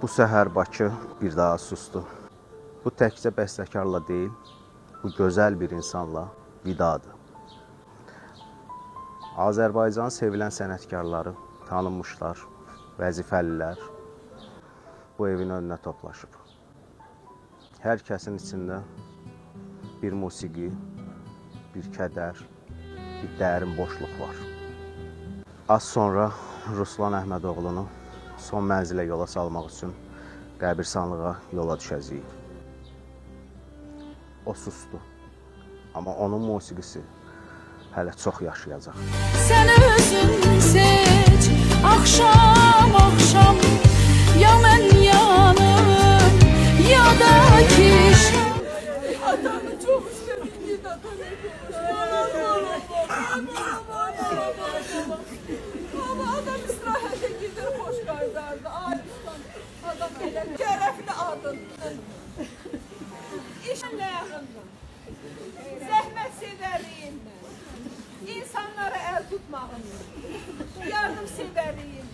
Bu səhər Bakı bir daha susdu. Bu təkcə bəstəkarla deyil, bu gözəl bir insanla vidadır. Azərbaycanın sevilən sənətkarları, tanınmışlar, vəzifəlilər bu evin önünə toplaşıb. Hər kəsin içində bir musiqi, bir kədər, bir dərin boşluq var. Az sonra Ruslan Əhmədoğlunu son mənzilə yola salmaq üçün qəbirstanlığa yola düşəcəyik. O sustu, amma onun musiqisi hələ çox yaşayacaq. Sən özün seç, axşam axşam, ya mən yanım, ya da ki atamı çox istədim, atamı ama adam istirahətə gedir, xoş qaydardı. Ay ustam, adam elə şərəfli adındır. İşlə zəhmət sevəriyin, insanlara el tutmağın, yardım sevəriyin.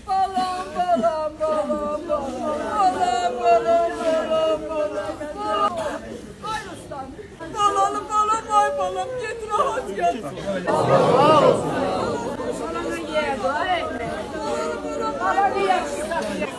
Balam, balam, balam, balam, balam, balam, balam, balam, balam. Ay ustam, balam, balam, ay balam, get rahat gel. Balam, balam, ye, ay. Balam, balam, ye.